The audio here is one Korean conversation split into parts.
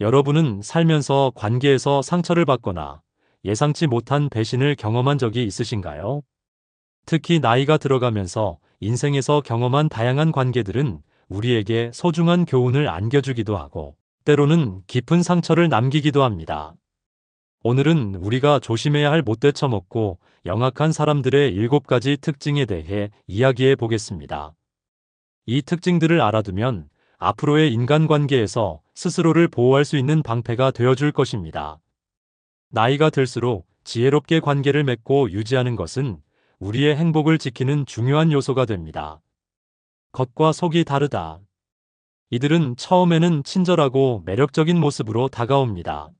여러분은 살면서 관계에서 상처를 받거나 예상치 못한 배신을 경험한 적이 있으신가요? 특히 나이가 들어가면서 인생에서 경험한 다양한 관계들은 우리에게 소중한 교훈을 안겨주기도 하고 때로는 깊은 상처를 남기기도 합니다. 오늘은 우리가 조심해야 할 못돼 처먹고 영악한 사람들의 7가지 특징에 대해 이야기해 보겠습니다. 이 특징들을 알아두면 앞으로의 인간관계에서 스스로를 보호할 수 있는 방패가 되어줄 것입니다. 나이가 들수록 지혜롭게 관계를 맺고 유지하는 것은 우리의 행복을 지키는 중요한 요소가 됩니다. 겉과 속이 다르다. 이들은 처음에는 친절하고 매력적인 모습으로 다가옵니다.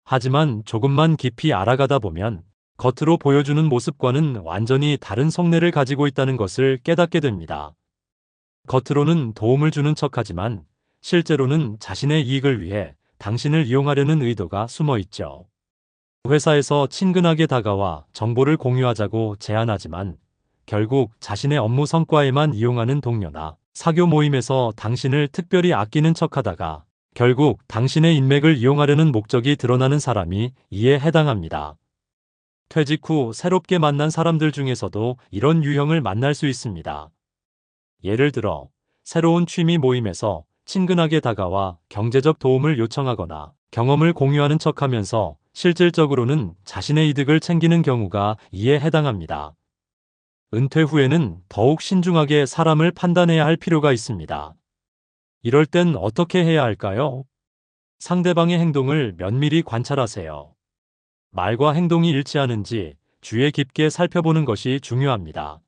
하지만 조금만 깊이 알아가다 보면 겉으로 보여주는 모습과는 완전히 다른 속내를 가지고 있다는 것을 깨닫게 됩니다. 겉으로는 도움을 주는 척하지만 실제로는 자신의 이익을 위해 당신을 이용하려는 의도가 숨어 있죠. 회사에서 친근하게 다가와 정보를 공유하자고 제안하지만 결국 자신의 업무 성과에만 이용하는 동료나 사교 모임에서 당신을 특별히 아끼는 척하다가 결국 당신의 인맥을 이용하려는 목적이 드러나는 사람이 이에 해당합니다. 퇴직 후 새롭게 만난 사람들 중에서도 이런 유형을 만날 수 있습니다. 예를 들어 새로운 취미 모임에서 친근하게 다가와 경제적 도움을 요청하거나 경험을 공유하는 척하면서 실질적으로는 자신의 이득을 챙기는 경우가 이에 해당합니다. 은퇴 후에는 더욱 신중하게 사람을 판단해야 할 필요가 있습니다. 이럴 땐 어떻게 해야 할까요? 상대방의 행동을 면밀히 관찰하세요. 말과 행동이 일치하는지 주의 깊게 살펴보는 것이 중요합니다.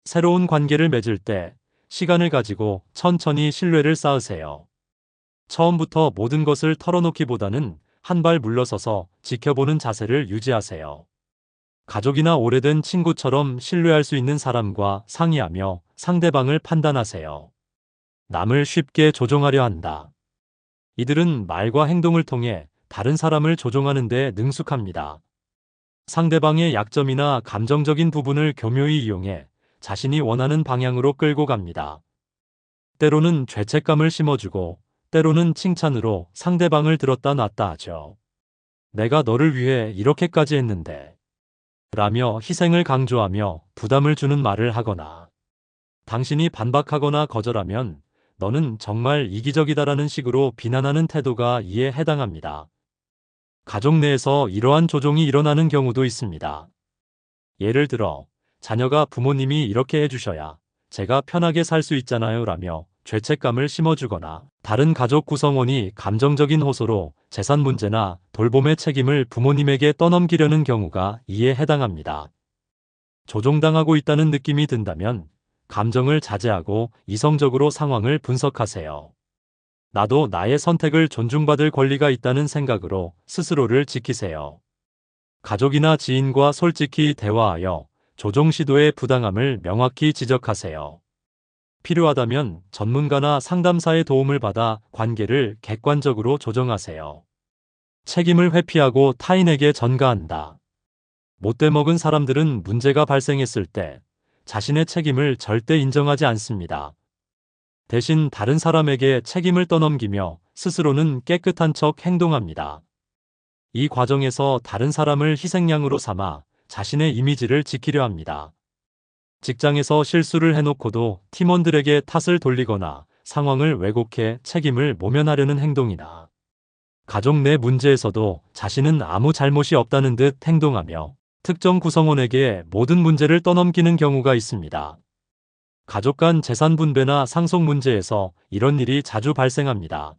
새로운 관계를 맺을 때 시간을 가지고 천천히 신뢰를 쌓으세요. 처음부터 모든 것을 털어놓기보다는 한 발 물러서서 지켜보는 자세를 유지하세요. 가족이나 오래된 친구처럼 신뢰할 수 있는 사람과 상의하며 상대방을 판단하세요. 남을 쉽게 조종하려 한다. 이들은 말과 행동을 통해 다른 사람을 조종하는 데 능숙합니다. 상대방의 약점이나 감정적인 부분을 교묘히 이용해 자신이 원하는 방향으로 끌고 갑니다. 때로는 죄책감을 심어주고 때로는 칭찬으로 상대방을 들었다 놨다 하죠. 내가 너를 위해 이렇게까지 했는데 라며 희생을 강조하며 부담을 주는 말을 하거나 당신이 반박하거나 거절하면 너는 정말 이기적이다라는 식으로 비난하는 태도가 이에 해당합니다. 가족 내에서 이러한 조종이 일어나는 경우도 있습니다. 예를 들어 자녀가 부모님이 이렇게 해주셔야 제가 편하게 살 수 있잖아요 라며 죄책감을 심어주거나 다른 가족 구성원이 감정적인 호소로 재산 문제나 돌봄의 책임을 부모님에게 떠넘기려는 경우가 이에 해당합니다. 조종당하고 있다는 느낌이 든다면 감정을 자제하고 이성적으로 상황을 분석하세요. 나도 나의 선택을 존중받을 권리가 있다는 생각으로 스스로를 지키세요. 가족이나 지인과 솔직히 대화하여 조종 시도의 부당함을 명확히 지적하세요. 필요하다면 전문가나 상담사의 도움을 받아 관계를 객관적으로 조정하세요. 책임을 회피하고 타인에게 전가한다. 못돼 먹은 사람들은 문제가 발생했을 때 자신의 책임을 절대 인정하지 않습니다. 대신 다른 사람에게 책임을 떠넘기며 스스로는 깨끗한 척 행동합니다. 이 과정에서 다른 사람을 희생양으로 삼아 자신의 이미지를 지키려 합니다. 직장에서 실수를 해놓고도 팀원들에게 탓을 돌리거나 상황을 왜곡해 책임을 모면하려는 행동이나 가족 내 문제에서도 자신은 아무 잘못이 없다는 듯 행동하며 특정 구성원에게 모든 문제를 떠넘기는 경우가 있습니다. 가족 간 재산 분배나 상속 문제에서 이런 일이 자주 발생합니다.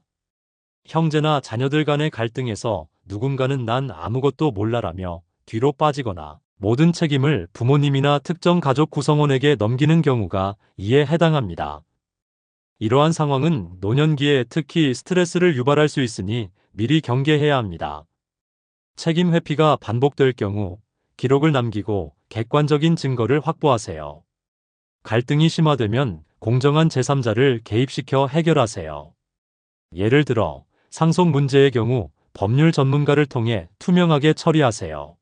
형제나 자녀들 간의 갈등에서 누군가는 난 아무것도 몰라라며 뒤로 빠지거나 모든 책임을 부모님이나 특정 가족 구성원에게 넘기는 경우가 이에 해당합니다. 이러한 상황은 노년기에 특히 스트레스를 유발할 수 있으니 미리 경계해야 합니다. 책임 회피가 반복될 경우 기록을 남기고 객관적인 증거를 확보하세요. 갈등이 심화되면 공정한 제3자를 개입시켜 해결하세요. 예를 들어 상속 문제의 경우 법률 전문가를 통해 투명하게 처리하세요.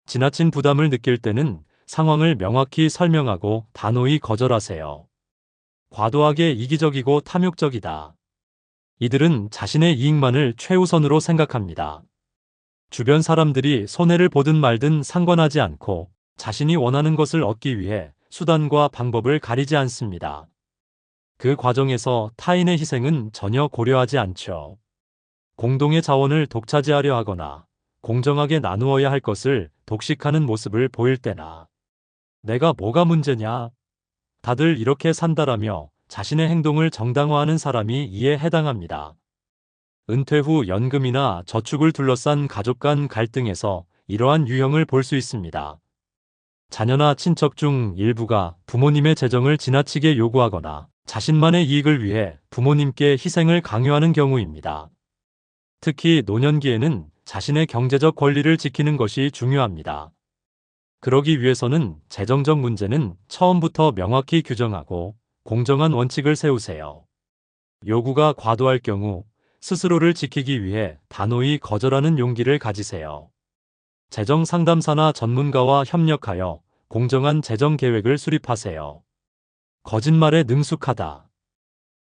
지나친 부담을 느낄 때는 상황을 명확히 설명하고 단호히 거절하세요. 과도하게 이기적이고 탐욕적이다. 이들은 자신의 이익만을 최우선으로 생각합니다. 주변 사람들이 손해를 보든 말든 상관하지 않고 자신이 원하는 것을 얻기 위해 수단과 방법을 가리지 않습니다. 그 과정에서 타인의 희생은 전혀 고려하지 않죠. 공동의 자원을 독차지하려 하거나 공정하게 나누어야 할 것을 독식하는 모습을 보일 때나 내가 뭐가 문제냐? 다들 이렇게 산다라며 자신의 행동을 정당화하는 사람이 이에 해당합니다. 은퇴 후 연금이나 저축을 둘러싼 가족 간 갈등에서 이러한 유형을 볼 수 있습니다. 자녀나 친척 중 일부가 부모님의 재정을 지나치게 요구하거나 자신만의 이익을 위해 부모님께 희생을 강요하는 경우입니다. 특히 노년기에는 자신의 경제적 권리를 지키는 것이 중요합니다. 그러기 위해서는 재정적 문제는 처음부터 명확히 규정하고 공정한 원칙을 세우세요. 요구가 과도할 경우 스스로를 지키기 위해 단호히 거절하는 용기를 가지세요. 재정 상담사나 전문가와 협력하여 공정한 재정 계획을 수립하세요. 거짓말에 능숙하다.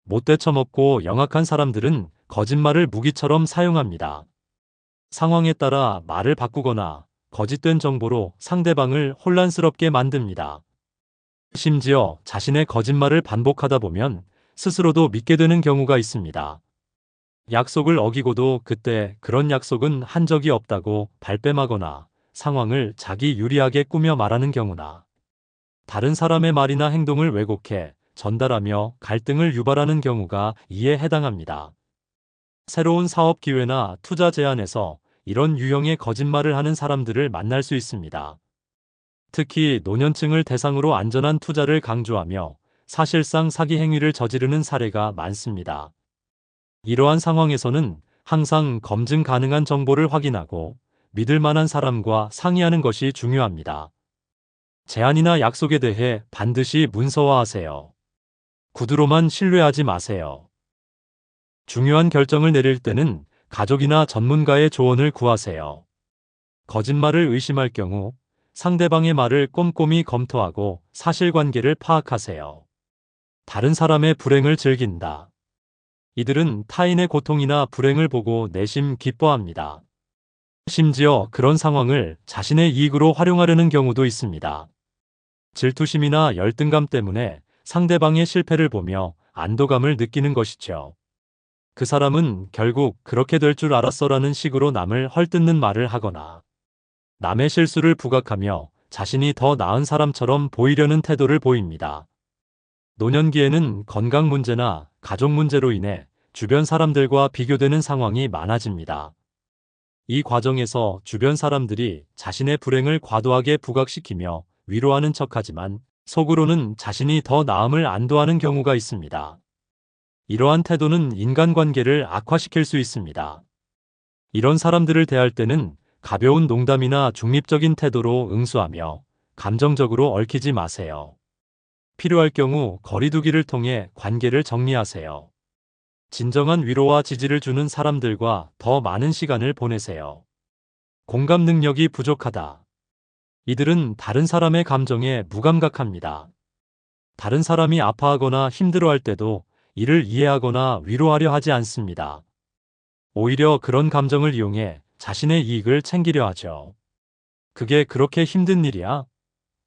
못돼 처먹고 영악한 사람들은 거짓말을 무기처럼 사용합니다. 상황에 따라 말을 바꾸거나 거짓된 정보로 상대방을 혼란스럽게 만듭니다. 심지어 자신의 거짓말을 반복하다 보면 스스로도 믿게 되는 경우가 있습니다. 약속을 어기고도 그때 그런 약속은 한 적이 없다고 발뺌하거나 상황을 자기 유리하게 꾸며 말하는 경우나 다른 사람의 말이나 행동을 왜곡해 전달하며 갈등을 유발하는 경우가 이에 해당합니다. 새로운 사업 기회나 투자 제안에서 이런 유형의 거짓말을 하는 사람들을 만날 수 있습니다. 특히 노년층을 대상으로 안전한 투자를 강조하며 사실상 사기 행위를 저지르는 사례가 많습니다. 이러한 상황에서는 항상 검증 가능한 정보를 확인하고 믿을 만한 사람과 상의하는 것이 중요합니다. 제안이나 약속에 대해 반드시 문서화하세요. 구두로만 신뢰하지 마세요. 중요한 결정을 내릴 때는 가족이나 전문가의 조언을 구하세요. 거짓말을 의심할 경우 상대방의 말을 꼼꼼히 검토하고 사실관계를 파악하세요. 다른 사람의 불행을 즐긴다. 이들은 타인의 고통이나 불행을 보고 내심 기뻐합니다. 심지어 그런 상황을 자신의 이익으로 활용하려는 경우도 있습니다. 질투심이나 열등감 때문에 상대방의 실패를 보며 안도감을 느끼는 것이죠. 그 사람은 결국 그렇게 될 줄 알았어라는 식으로 남을 헐뜯는 말을 하거나 남의 실수를 부각하며 자신이 더 나은 사람처럼 보이려는 태도를 보입니다. 노년기에는 건강 문제나 가족 문제로 인해 주변 사람들과 비교되는 상황이 많아집니다. 이 과정에서 주변 사람들이 자신의 불행을 과도하게 부각시키며 위로하는 척하지만 속으로는 자신이 더 나음을 안도하는 경우가 있습니다. 이러한 태도는 인간관계를 악화시킬 수 있습니다. 이런 사람들을 대할 때는 가벼운 농담이나 중립적인 태도로 응수하며 감정적으로 얽히지 마세요. 필요할 경우 거리두기를 통해 관계를 정리하세요. 진정한 위로와 지지를 주는 사람들과 더 많은 시간을 보내세요. 공감 능력이 부족하다. 이들은 다른 사람의 감정에 무감각합니다. 다른 사람이 아파하거나 힘들어할 때도 이를 이해하거나 위로하려 하지 않습니다. 오히려 그런 감정을 이용해 자신의 이익을 챙기려 하죠. 그게 그렇게 힘든 일이야?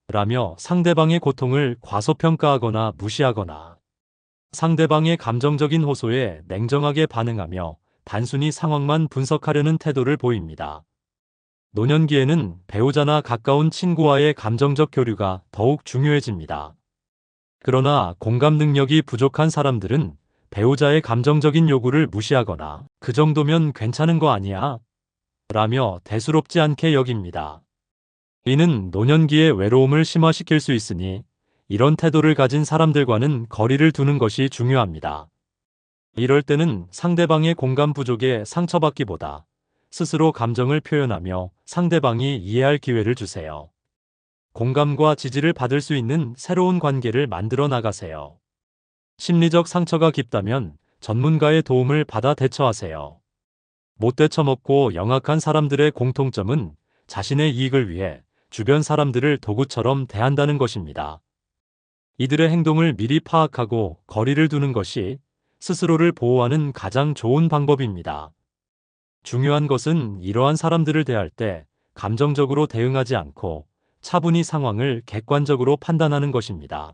라며 상대방의 고통을 과소평가하거나 무시하거나 상대방의 감정적인 호소에 냉정하게 반응하며 단순히 상황만 분석하려는 태도를 보입니다. 노년기에는 배우자나 가까운 친구와의 감정적 교류가 더욱 중요해집니다. 그러나 공감 능력이 부족한 사람들은 배우자의 감정적인 요구를 무시하거나 그 정도면 괜찮은 거 아니야? 라며 대수롭지 않게 여깁니다. 이는 노년기의 외로움을 심화시킬 수 있으니 이런 태도를 가진 사람들과는 거리를 두는 것이 중요합니다. 이럴 때는 상대방의 공감 부족에 상처받기보다 스스로 감정을 표현하며 상대방이 이해할 기회를 주세요. 공감과 지지를 받을 수 있는 새로운 관계를 만들어 나가세요. 심리적 상처가 깊다면 전문가의 도움을 받아 대처하세요. 못돼 처먹고 영악한 사람들의 공통점은 자신의 이익을 위해 주변 사람들을 도구처럼 대한다는 것입니다. 이들의 행동을 미리 파악하고 거리를 두는 것이 스스로를 보호하는 가장 좋은 방법입니다. 중요한 것은 이러한 사람들을 대할 때 감정적으로 대응하지 않고 차분히 상황을 객관적으로 판단하는 것입니다.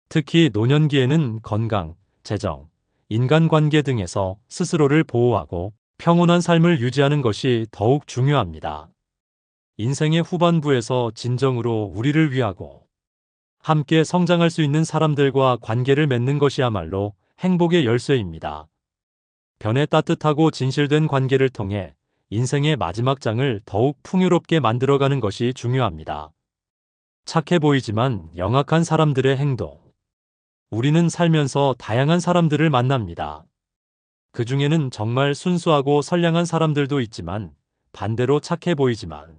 특히 노년기에는 건강, 재정, 인간관계 등에서 스스로를 보호하고 평온한 삶을 유지하는 것이 더욱 중요합니다. 인생의 후반부에서 진정으로 우리를 위하고 함께 성장할 수 있는 사람들과 관계를 맺는 것이야말로 행복의 열쇠입니다. 변에 따뜻하고 진실된 관계를 통해 인생의 마지막 장을 더욱 풍요롭게 만들어가는 것이 중요합니다. 착해 보이지만 영악한 사람들의 행동. 우리는 살면서 다양한 사람들을 만납니다. 그 중에는 정말 순수하고 선량한 사람들도 있지만 반대로 착해 보이지만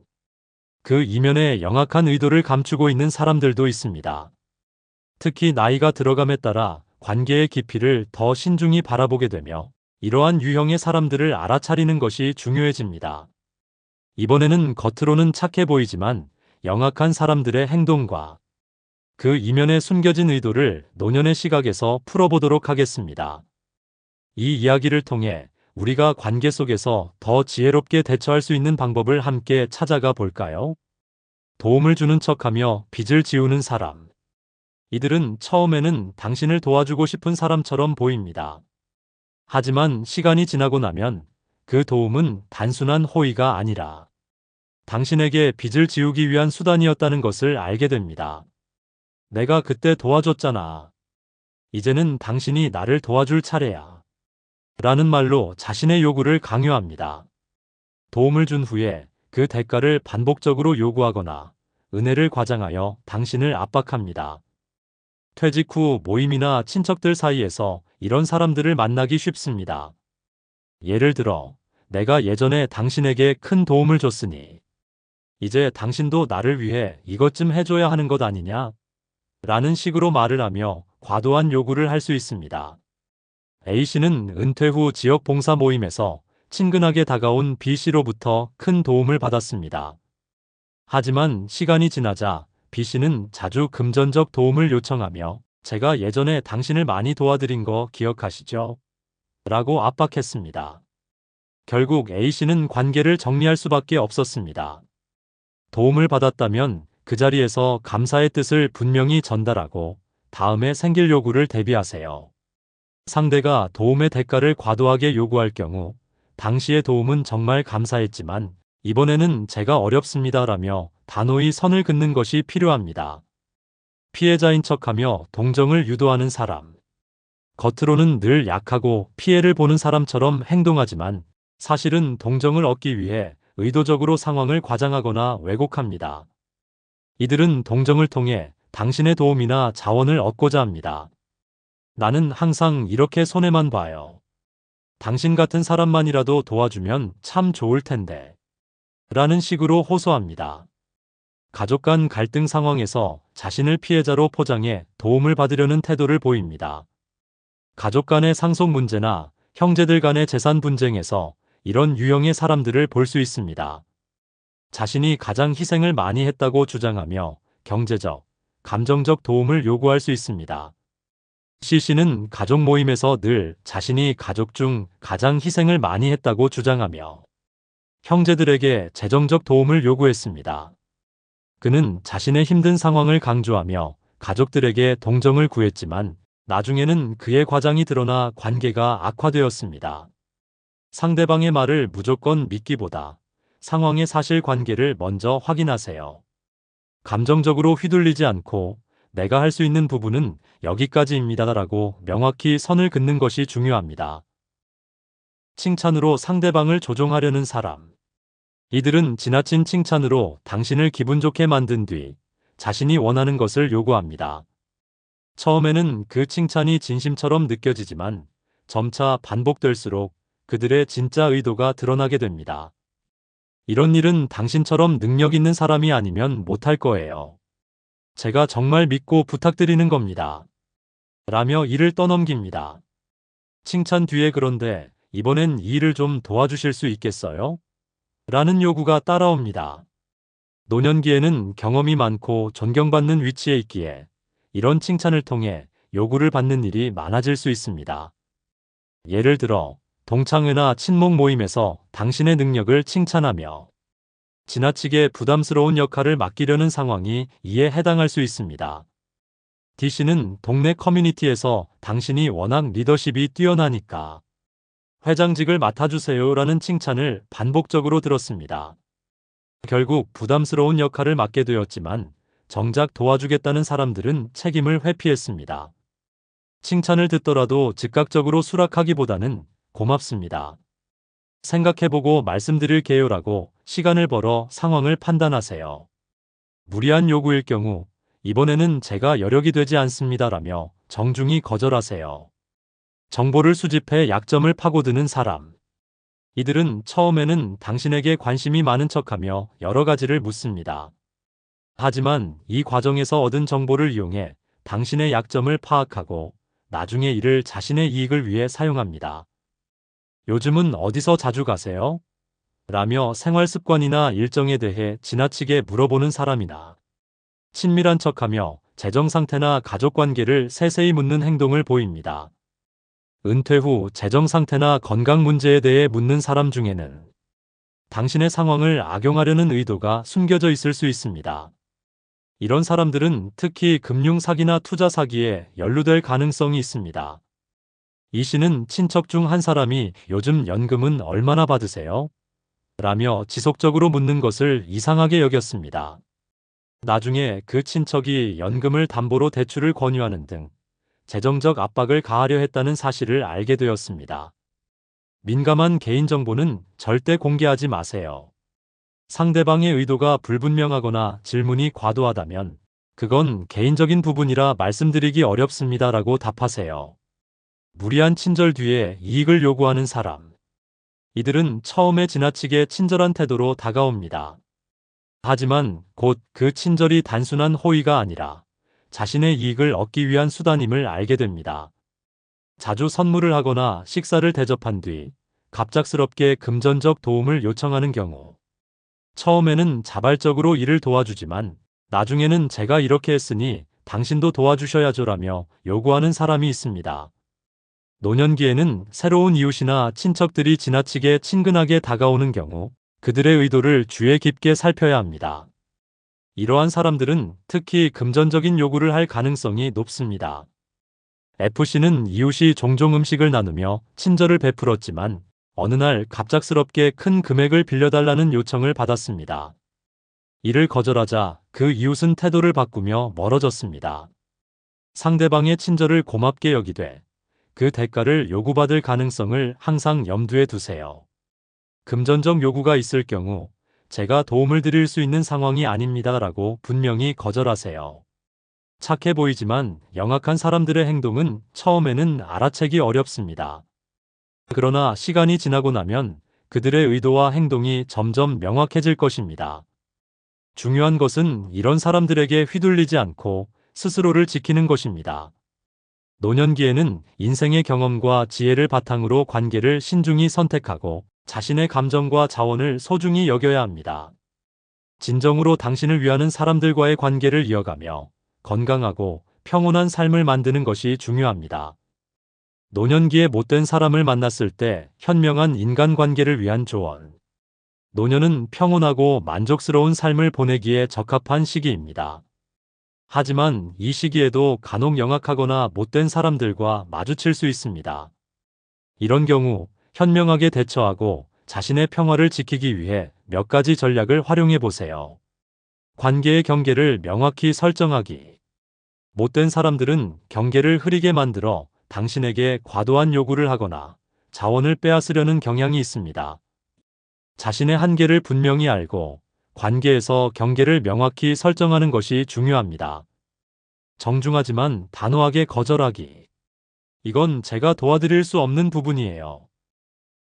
그 이면에 영악한 의도를 감추고 있는 사람들도 있습니다. 특히 나이가 들어감에 따라 관계의 깊이를 더 신중히 바라보게 되며 이러한 유형의 사람들을 알아차리는 것이 중요해집니다. 이번에는 겉으로는 착해 보이지만 영악한 사람들의 행동과 그 이면에 숨겨진 의도를 노년의 시각에서 풀어보도록 하겠습니다. 이 이야기를 통해 우리가 관계 속에서 더 지혜롭게 대처할 수 있는 방법을 함께 찾아가 볼까요? 도움을 주는 척하며 빚을 지우는 사람. 이들은 처음에는 당신을 도와주고 싶은 사람처럼 보입니다. 하지만 시간이 지나고 나면 그 도움은 단순한 호의가 아니라 당신에게 빚을 지우기 위한 수단이었다는 것을 알게 됩니다. 내가 그때 도와줬잖아. 이제는 당신이 나를 도와줄 차례야. 라는 말로 자신의 요구를 강요합니다. 도움을 준 후에 그 대가를 반복적으로 요구하거나 은혜를 과장하여 당신을 압박합니다. 퇴직 후 모임이나 친척들 사이에서 이런 사람들을 만나기 쉽습니다. 예를 들어, 내가 예전에 당신에게 큰 도움을 줬으니 이제 당신도 나를 위해 이것 좀 해줘야 하는 것 아니냐? 라는 식으로 말을 하며 과도한 요구를 할 수 있습니다. A씨는 은퇴 후 지역 봉사 모임에서 친근하게 다가온 B씨로부터 큰 도움을 받았습니다. 하지만 시간이 지나자 B씨는 자주 금전적 도움을 요청하며 제가 예전에 당신을 많이 도와드린 거 기억하시죠? 라고 압박했습니다. 결국 A씨는 관계를 정리할 수밖에 없었습니다. 도움을 받았다면 그 자리에서 감사의 뜻을 분명히 전달하고 다음에 생길 요구를 대비하세요. 상대가 도움의 대가를 과도하게 요구할 경우 당시의 도움은 정말 감사했지만 이번에는 제가 어렵습니다라며 단호히 선을 긋는 것이 필요합니다. 피해자인 척하며 동정을 유도하는 사람. 겉으로는 늘 약하고 피해를 보는 사람처럼 행동하지만 사실은 동정을 얻기 위해 의도적으로 상황을 과장하거나 왜곡합니다. 이들은 동정을 통해 당신의 도움이나 자원을 얻고자 합니다. 나는 항상 이렇게 손해만 봐요. 당신 같은 사람만이라도 도와주면 참 좋을 텐데. 라는 식으로 호소합니다. 가족 간 갈등 상황에서 자신을 피해자로 포장해 도움을 받으려는 태도를 보입니다. 가족 간의 상속 문제나 형제들 간의 재산 분쟁에서 이런 유형의 사람들을 볼 수 있습니다. 자신이 가장 희생을 많이 했다고 주장하며 경제적, 감정적 도움을 요구할 수 있습니다. C씨는 가족 모임에서 늘 자신이 가족 중 가장 희생을 많이 했다고 주장하며 형제들에게 재정적 도움을 요구했습니다. 그는 자신의 힘든 상황을 강조하며 가족들에게 동정을 구했지만 나중에는 그의 과장이 드러나 관계가 악화되었습니다. 상대방의 말을 무조건 믿기보다 상황의 사실관계를 먼저 확인하세요. 감정적으로 휘둘리지 않고 내가 할 수 있는 부분은 여기까지입니다라고 명확히 선을 긋는 것이 중요합니다. 칭찬으로 상대방을 조종하려는 사람. 이들은 지나친 칭찬으로 당신을 기분 좋게 만든 뒤 자신이 원하는 것을 요구합니다. 처음에는 그 칭찬이 진심처럼 느껴지지만 점차 반복될수록 그들의 진짜 의도가 드러나게 됩니다. 이런 일은 당신처럼 능력 있는 사람이 아니면 못할 거예요. 제가 정말 믿고 부탁드리는 겁니다. 라며 일을 떠넘깁니다. 칭찬 뒤에 그런데 이번엔 이 일을 좀 도와주실 수 있겠어요? 라는 요구가 따라옵니다. 노년기에는 경험이 많고 존경받는 위치에 있기에 이런 칭찬을 통해 요구를 받는 일이 많아질 수 있습니다. 예를 들어 동창회나 친목 모임에서 당신의 능력을 칭찬하며 지나치게 부담스러운 역할을 맡기려는 상황이 이에 해당할 수 있습니다. D씨는 동네 커뮤니티에서 당신이 워낙 리더십이 뛰어나니까 회장직을 맡아주세요라는 칭찬을 반복적으로 들었습니다. 결국 부담스러운 역할을 맡게 되었지만 정작 도와주겠다는 사람들은 책임을 회피했습니다. 칭찬을 듣더라도 즉각적으로 수락하기보다는 고맙습니다. 생각해보고 말씀드릴게요라고 시간을 벌어 상황을 판단하세요. 무리한 요구일 경우 이번에는 제가 여력이 되지 않습니다라며 정중히 거절하세요. 정보를 수집해 약점을 파고드는 사람. 이들은 처음에는 당신에게 관심이 많은 척하며 여러 가지를 묻습니다. 하지만 이 과정에서 얻은 정보를 이용해 당신의 약점을 파악하고 나중에 이를 자신의 이익을 위해 사용합니다. 요즘은 어디서 자주 가세요? 라며 생활 습관이나 일정에 대해 지나치게 물어보는 사람이나 친밀한 척하며 재정 상태나 가족 관계를 세세히 묻는 행동을 보입니다. 은퇴 후 재정 상태나 건강 문제에 대해 묻는 사람 중에는 당신의 상황을 악용하려는 의도가 숨겨져 있을 수 있습니다. 이런 사람들은 특히 금융 사기나 투자 사기에 연루될 가능성이 있습니다. 이 씨는 친척 중 한 사람이 요즘 연금은 얼마나 받으세요? 라며 지속적으로 묻는 것을 이상하게 여겼습니다. 나중에 그 친척이 연금을 담보로 대출을 권유하는 등 재정적 압박을 가하려 했다는 사실을 알게 되었습니다. 민감한 개인정보는 절대 공개하지 마세요. 상대방의 의도가 불분명하거나 질문이 과도하다면 그건 개인적인 부분이라 말씀드리기 어렵습니다라고 답하세요. 무리한 친절 뒤에 이익을 요구하는 사람. 이들은 처음에 지나치게 친절한 태도로 다가옵니다. 하지만 곧 그 친절이 단순한 호의가 아니라 자신의 이익을 얻기 위한 수단임을 알게 됩니다. 자주 선물을 하거나 식사를 대접한 뒤 갑작스럽게 금전적 도움을 요청하는 경우 처음에는 자발적으로 이를 도와주지만 나중에는 제가 이렇게 했으니 당신도 도와주셔야죠라며 요구하는 사람이 있습니다. 노년기에는 새로운 이웃이나 친척들이 지나치게 친근하게 다가오는 경우 그들의 의도를 주의 깊게 살펴야 합니다. 이러한 사람들은 특히 금전적인 요구를 할 가능성이 높습니다. FC는 이웃이 종종 음식을 나누며 친절을 베풀었지만 어느 날 갑작스럽게 큰 금액을 빌려달라는 요청을 받았습니다. 이를 거절하자 그 이웃은 태도를 바꾸며 멀어졌습니다. 상대방의 친절을 고맙게 여기되 그 대가를 요구받을 가능성을 항상 염두에 두세요. 금전적 요구가 있을 경우 제가 도움을 드릴 수 있는 상황이 아닙니다라고 분명히 거절하세요. 착해 보이지만 영악한 사람들의 행동은 처음에는 알아채기 어렵습니다. 그러나 시간이 지나고 나면 그들의 의도와 행동이 점점 명확해질 것입니다. 중요한 것은 이런 사람들에게 휘둘리지 않고 스스로를 지키는 것입니다. 노년기에는 인생의 경험과 지혜를 바탕으로 관계를 신중히 선택하고 자신의 감정과 자원을 소중히 여겨야 합니다. 진정으로 당신을 위하는 사람들과의 관계를 이어가며 건강하고 평온한 삶을 만드는 것이 중요합니다. 노년기에 못된 사람을 만났을 때 현명한 인간관계를 위한 조언. 노년은 평온하고 만족스러운 삶을 보내기에 적합한 시기입니다. 하지만 이 시기에도 간혹 영악하거나 못된 사람들과 마주칠 수 있습니다. 이런 경우 현명하게 대처하고 자신의 평화를 지키기 위해 몇 가지 전략을 활용해 보세요. 관계의 경계를 명확히 설정하기. 못된 사람들은 경계를 흐리게 만들어 당신에게 과도한 요구를 하거나 자원을 빼앗으려는 경향이 있습니다. 자신의 한계를 분명히 알고 관계에서 경계를 명확히 설정하는 것이 중요합니다. 정중하지만 단호하게 거절하기. 이건 제가 도와드릴 수 없는 부분이에요.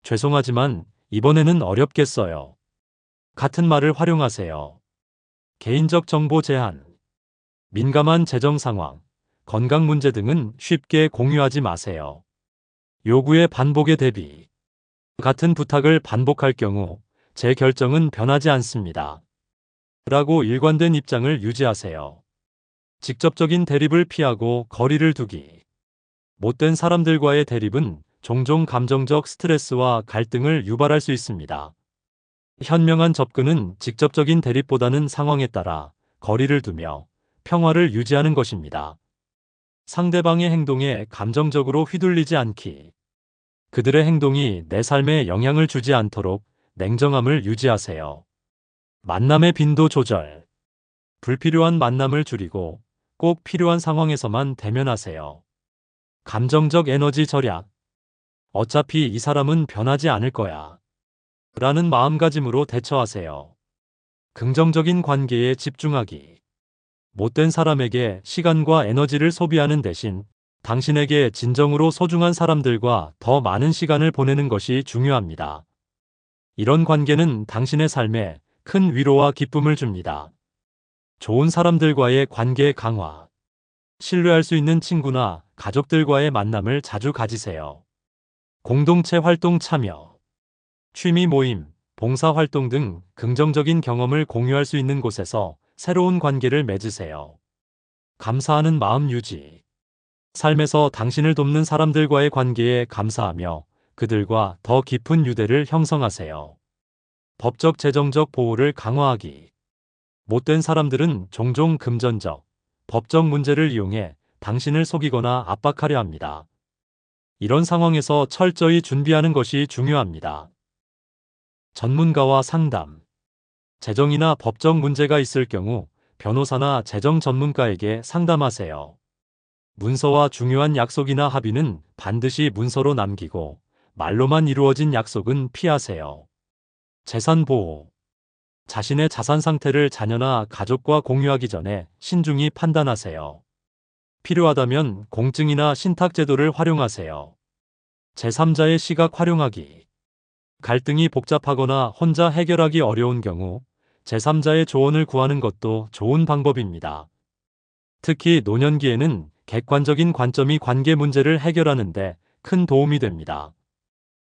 죄송하지만 이번에는 어렵겠어요. 같은 말을 활용하세요. 개인적 정보 제한. 민감한 재정 상황, 건강 문제 등은 쉽게 공유하지 마세요. 요구의 반복에 대비. 같은 부탁을 반복할 경우 제 결정은 변하지 않습니다. 라고 일관된 입장을 유지하세요. 직접적인 대립을 피하고 거리를 두기. 못된 사람들과의 대립은 종종 감정적 스트레스와 갈등을 유발할 수 있습니다. 현명한 접근은 직접적인 대립보다는 상황에 따라 거리를 두며 평화를 유지하는 것입니다. 상대방의 행동에 감정적으로 휘둘리지 않기. 그들의 행동이 내 삶에 영향을 주지 않도록 냉정함을 유지하세요. 만남의 빈도 조절. 불필요한 만남을 줄이고 꼭 필요한 상황에서만 대면하세요. 감정적 에너지 절약. 어차피 이 사람은 변하지 않을 거야. 라는 마음가짐으로 대처하세요. 긍정적인 관계에 집중하기. 못된 사람에게 시간과 에너지를 소비하는 대신 당신에게 진정으로 소중한 사람들과 더 많은 시간을 보내는 것이 중요합니다. 이런 관계는 당신의 삶에 큰 위로와 기쁨을 줍니다. 좋은 사람들과의 관계 강화. 신뢰할 수 있는 친구나 가족들과의 만남을 자주 가지세요. 공동체 활동 참여. 취미 모임, 봉사활동 등 긍정적인 경험을 공유할 수 있는 곳에서 새로운 관계를 맺으세요. 감사하는 마음 유지. 삶에서 당신을 돕는 사람들과의 관계에 감사하며 그들과 더 깊은 유대를 형성하세요. 법적 재정적 보호를 강화하기. 못된 사람들은 종종 금전적, 법적 문제를 이용해 당신을 속이거나 압박하려 합니다. 이런 상황에서 철저히 준비하는 것이 중요합니다. 전문가와 상담. 재정이나 법적 문제가 있을 경우 변호사나 재정 전문가에게 상담하세요. 문서와 중요한 약속이나 합의는 반드시 문서로 남기고 말로만 이루어진 약속은 피하세요. 재산 보호. 자신의 자산 상태를 자녀나 가족과 공유하기 전에 신중히 판단하세요. 필요하다면 공증이나 신탁제도를 활용하세요. 제3자의 시각 활용하기. 갈등이 복잡하거나 혼자 해결하기 어려운 경우 제3자의 조언을 구하는 것도 좋은 방법입니다. 특히 노년기에는 객관적인 관점이 관계 문제를 해결하는 데 큰 도움이 됩니다.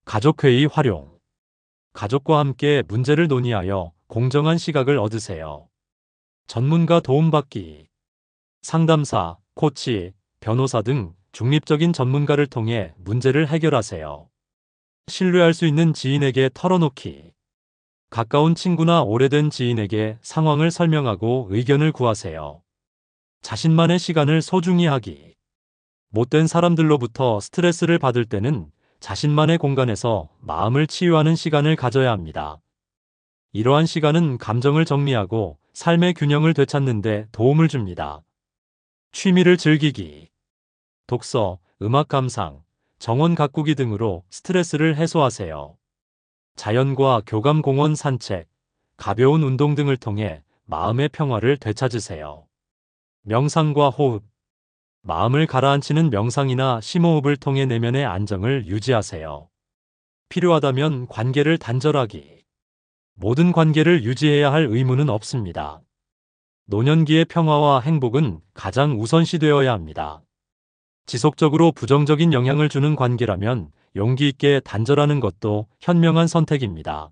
가족회의 활용. 가족과 함께 문제를 논의하여 공정한 시각을 얻으세요. 전문가 도움받기. 상담사, 코치, 변호사 등 중립적인 전문가를 통해 문제를 해결하세요. 신뢰할 수 있는 지인에게 털어놓기. 가까운 친구나 오래된 지인에게 상황을 설명하고 의견을 구하세요. 자신만의 시간을 소중히 하기. 못된 사람들로부터 스트레스를 받을 때는 자신만의 공간에서 마음을 치유하는 시간을 가져야 합니다. 이러한 시간은 감정을 정리하고 삶의 균형을 되찾는 데 도움을 줍니다. 취미를 즐기기. 독서, 음악 감상, 정원 가꾸기 등으로 스트레스를 해소하세요. 자연과 교감 공원 산책, 가벼운 운동 등을 통해 마음의 평화를 되찾으세요. 명상과 호흡. 마음을 가라앉히는 명상이나 심호흡을 통해 내면의 안정을 유지하세요. 필요하다면 관계를 단절하기. 모든 관계를 유지해야 할 의무는 없습니다. 노년기의 평화와 행복은 가장 우선시되어야 합니다. 지속적으로 부정적인 영향을 주는 관계라면 용기 있게 단절하는 것도 현명한 선택입니다.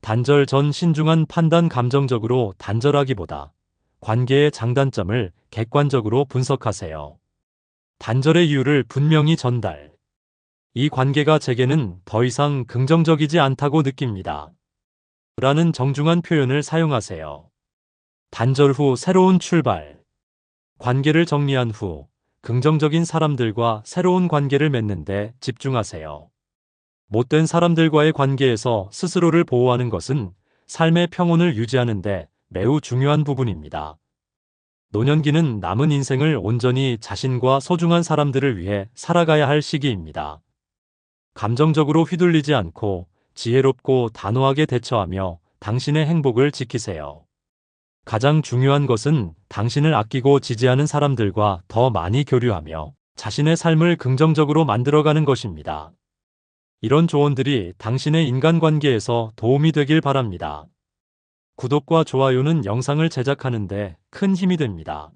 단절 전 신중한 판단. 감정적으로 단절하기보다 관계의 장단점을 객관적으로 분석하세요. 단절의 이유를 분명히 전달. 이 관계가 제게는 더 이상 긍정적이지 않다고 느낍니다. 라는 정중한 표현을 사용하세요. 단절 후 새로운 출발. 관계를 정리한 후 긍정적인 사람들과 새로운 관계를 맺는 데 집중하세요. 못된 사람들과의 관계에서 스스로를 보호하는 것은 삶의 평온을 유지하는 데 매우 중요한 부분입니다. 노년기는 남은 인생을 온전히 자신과 소중한 사람들을 위해 살아가야 할 시기입니다. 감정적으로 휘둘리지 않고 지혜롭고 단호하게 대처하며 당신의 행복을 지키세요. 가장 중요한 것은 당신을 아끼고 지지하는 사람들과 더 많이 교류하며 자신의 삶을 긍정적으로 만들어가는 것입니다. 이런 조언들이 당신의 인간관계에서 도움이 되길 바랍니다. 구독과 좋아요는 영상을 제작하는 데 큰 힘이 됩니다.